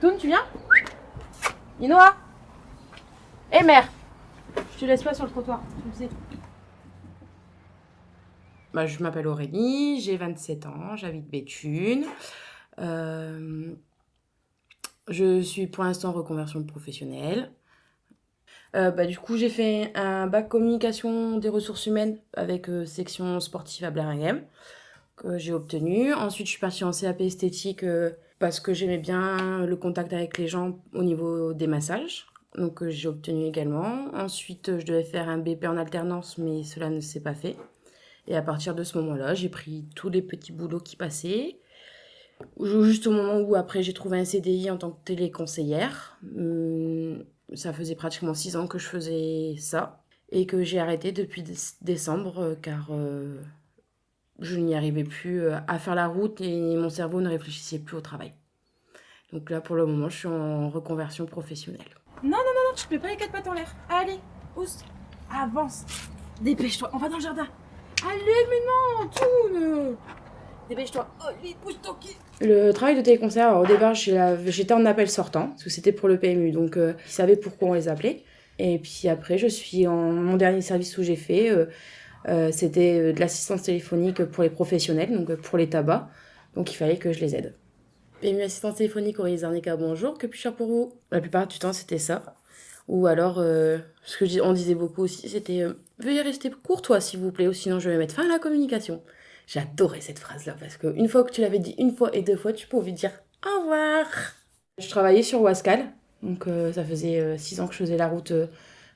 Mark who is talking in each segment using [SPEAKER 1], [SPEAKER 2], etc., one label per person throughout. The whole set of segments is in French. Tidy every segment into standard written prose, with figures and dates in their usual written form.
[SPEAKER 1] Toon, tu viens? Inoa? Eh mère! Je te laisse pas sur le trottoir, tu le sais. Je m'appelle Aurélie, j'ai 27 ans, j'habite Béthune. Je suis pour l'instant en reconversion professionnelle. Du coup, j'ai fait un bac communication des ressources humaines avec section sportive à Blaringhem que j'ai obtenu. Ensuite, je suis partie en CAP esthétique parce que j'aimais bien le contact avec les gens au niveau des massages. Donc, j'ai obtenu également. Ensuite, je devais faire un BP en alternance, mais cela ne s'est pas fait. Et à partir de ce moment-là, j'ai pris tous les petits boulots qui passaient. Juste au moment où après j'ai trouvé un CDI en tant que téléconseillère. Ça faisait pratiquement 6 ans que je faisais ça. Et que j'ai arrêté depuis décembre car je n'y arrivais plus à faire la route et mon cerveau ne réfléchissait plus au travail. Donc là pour le moment je suis en reconversion professionnelle. Non, tu te mets pas les quatre pattes en l'air. Allez, pousse, avance, dépêche-toi, on va dans le jardin. Allez, mais non, tout. Dépêche-toi. Oh, pousse ton cul. Le travail de téléconseillère, alors au départ, j'étais en appel sortant, parce que c'était pour le PMU, donc ils savaient pourquoi on les appelait. Et puis après, je suis mon dernier service où j'ai fait, c'était de l'assistance téléphonique pour les professionnels, donc pour les tabacs. Donc il fallait que je les aide. PMU assistance téléphonique, Aurélie Zarnica, bonjour, que puis-je faire pour vous? La plupart du temps, c'était ça. Ou alors, ce que on disait beaucoup aussi, c'était veuillez rester courtois, s'il vous plaît, ou sinon je vais mettre fin à la communication. J'adorais cette phrase-là parce qu'une fois que tu l'avais dit une fois et deux fois, tu pouvais dire au revoir. Je travaillais sur Wascal, donc ça faisait 6 ans que je faisais la route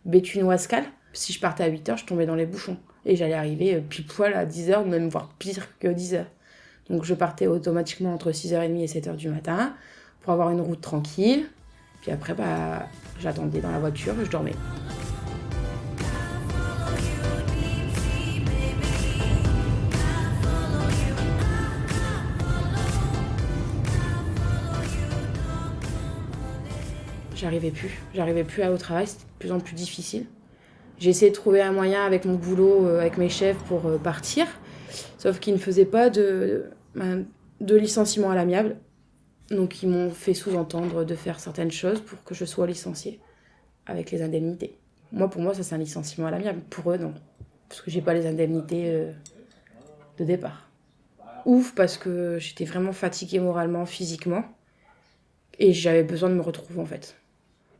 [SPEAKER 1] Béthune-Wascal. Si je partais à 8h, je tombais dans les bouchons et j'allais arriver pile poil à 10h, même voire pire que 10h. Donc je partais automatiquement entre 6h30 et 7h du matin pour avoir une route tranquille. Puis après, j'attendais dans la voiture et je dormais. J'arrivais plus à aller au travail, c'était de plus en plus difficile. J'ai essayé de trouver un moyen avec mon boulot, avec mes chefs pour partir, sauf qu'ils ne faisaient pas de licenciement à l'amiable. Donc ils m'ont fait sous-entendre de faire certaines choses pour que je sois licenciée avec les indemnités. Pour moi, ça c'est un licenciement à l'amiable. Pour eux, non. Parce que j'ai pas les indemnités de départ. Ouf, parce que j'étais vraiment fatiguée moralement, physiquement. Et j'avais besoin de me retrouver en fait.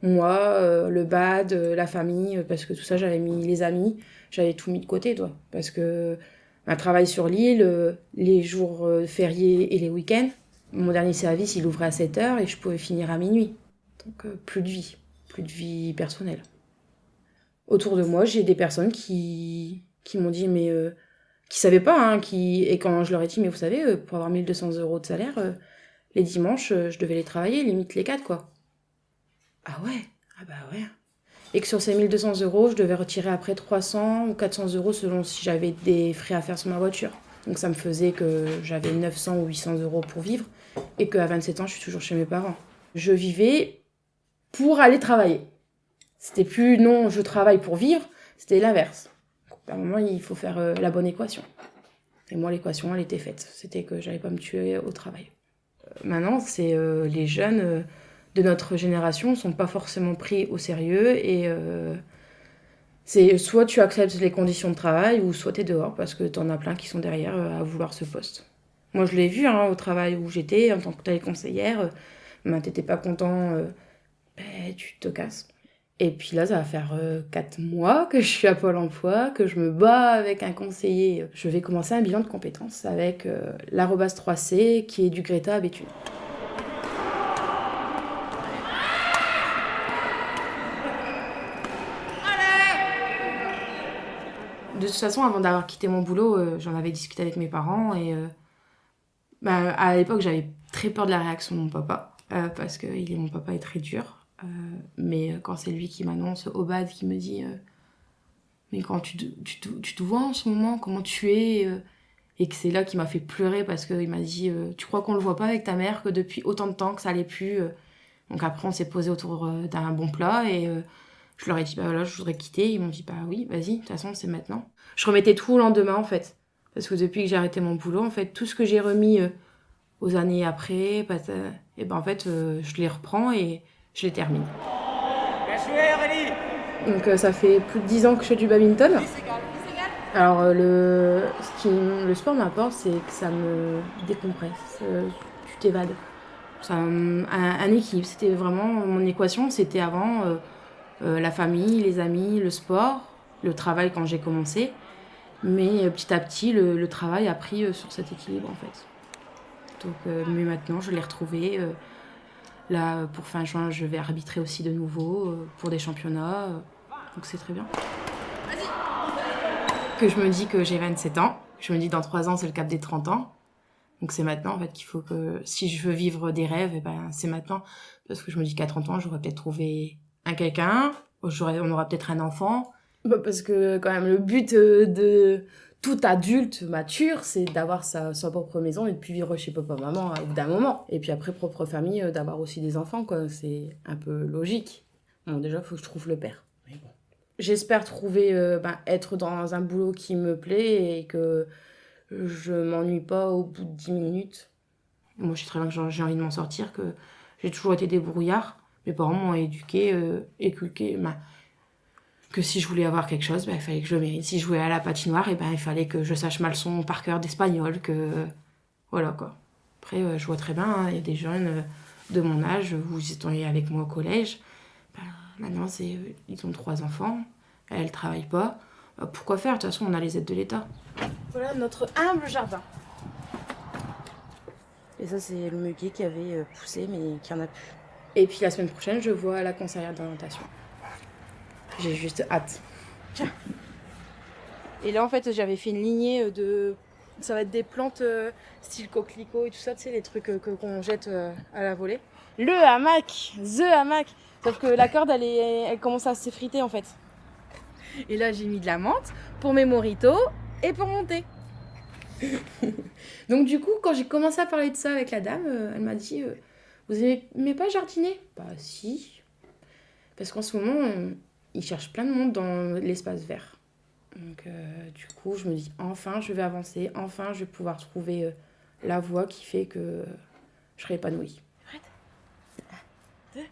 [SPEAKER 1] Moi, le bad, la famille, parce que tout ça, j'avais mis les amis, j'avais tout mis de côté, toi. Parce que un travail sur l'île, les jours fériés et les week-ends, mon dernier service, il ouvrait à 7h et je pouvais finir à minuit. Donc plus de vie personnelle. Autour de moi, j'ai des personnes qui m'ont dit, mais qui savaient pas, hein, et quand je leur ai dit, mais vous savez, pour avoir 1 200 € de salaire, les dimanches, je devais les travailler, limite les 4, quoi. Ah ouais? Ah bah ouais. Et que sur ces 1 200 €, je devais retirer après 300 ou 400 € selon si j'avais des frais à faire sur ma voiture. Donc ça me faisait que j'avais 900 ou 800 € pour vivre et qu'à 27 ans, je suis toujours chez mes parents. Je vivais pour aller travailler. C'était plus non, je travaille pour vivre, c'était l'inverse. À un moment, il faut faire la bonne équation. Et moi, l'équation, elle était faite. C'était que j'allais pas me tuer au travail. Maintenant, c'est les jeunes de notre génération sont pas forcément pris au sérieux et c'est soit tu acceptes les conditions de travail ou soit t'es dehors parce que t'en as plein qui sont derrière à vouloir ce poste. Moi, je l'ai vu au travail où j'étais en tant que téléconseillère. T'étais pas content, tu te casses. Et puis là, ça va faire 4 mois que je suis à Pôle emploi, que je me bats avec un conseiller. Je vais commencer un bilan de compétences avec l'arobase 3C qui est du Greta à Béthune. De toute façon, avant d'avoir quitté mon boulot, j'en avais discuté avec mes parents et à l'époque, j'avais très peur de la réaction de mon papa parce que mon papa est très dur. Mais quand c'est lui qui m'annonce au bad, qui me dit mais quand tu te vois en ce moment, comment tu es et que c'est là qu'il m'a fait pleurer parce qu'il m'a dit tu crois qu'on le voit pas avec ta mère que depuis autant de temps que ça allait plus donc après on s'est posé autour d'un bon plat et je leur ai dit bah voilà je voudrais quitter, ils m'ont dit bah oui vas-y de toute façon c'est maintenant. Je remettais tout au lendemain en fait parce que depuis que j'ai arrêté mon boulot en fait tout ce que j'ai remis aux années après, et ben en fait, je les reprends et je les termine.
[SPEAKER 2] Bien joué, Aurélie.
[SPEAKER 1] Donc ça fait plus de 10 ans que je fais du badminton. Alors le sport m'apporte, c'est que ça me décompresse, tu t'évades. Un équilibre, c'était vraiment mon équation, c'était avant la famille, les amis, le sport, le travail quand j'ai commencé. Mais petit à petit, le travail a pris sur cet équilibre en fait. Donc, mais maintenant, je l'ai retrouvé. Là, pour fin juin, je vais arbitrer aussi de nouveau pour des championnats. Donc c'est très bien. Que je me dis que j'ai 27 ans. Je me dis dans 3 ans, c'est le cap des 30 ans. Donc c'est maintenant en fait qu'il faut que, si je veux vivre des rêves, et ben, c'est maintenant. Parce que je me dis qu'à 30 ans, j'aurais peut-être trouvé un quelqu'un, on aura peut-être un enfant. Bah parce que quand même, le but de tout adulte mature, c'est d'avoir sa propre maison et de puis vivre chez papa-maman au bout d'un moment. Et puis après, propre famille, d'avoir aussi des enfants, quoi. C'est un peu logique. Bon, déjà, il faut que je trouve le père. Mais bon. J'espère trouver, être dans un boulot qui me plaît et que je m'ennuie pas au bout de 10 minutes. Moi, je sais très bien que j'ai envie de m'en sortir, que j'ai toujours été débrouillard. Mes parents m'ont éduqué, que si je voulais avoir quelque chose, il fallait que je le mérite. Si je voulais aller à la patinoire, il fallait que je sache ma leçon par cœur d'espagnol, que... Voilà, quoi. Après, je vois très bien, hein, y a des jeunes de mon âge, vous étiez avec moi au collège. Maintenant, ils ont 3 enfants, elles travaillent pas. Pourquoi faire? De toute façon, on a les aides de l'État. Voilà notre humble jardin. Et ça, c'est le muguet qui avait poussé, mais qui en a plus. Et puis la semaine prochaine, je vois la conseillère d'orientation. J'ai juste hâte. Tiens. Et là, en fait, j'avais fait une lignée de... Ça va être des plantes style coquelicot et tout ça, tu sais, les trucs qu'on jette à la volée. Le hamac, the hamac. Sauf que la corde, elle commence à s'effriter, en fait. Et là, j'ai mis de la menthe pour mes mojitos et pour monter. Donc du coup, quand j'ai commencé à parler de ça avec la dame, elle m'a dit vous aimez pas jardiner? Bah si. Parce qu'en ce moment, ils cherchent plein de monde dans l'espace vert. Donc du coup, je me dis enfin, je vais avancer. Enfin, je vais pouvoir trouver la voie qui fait que je serai épanouie. Prête? 1, 2...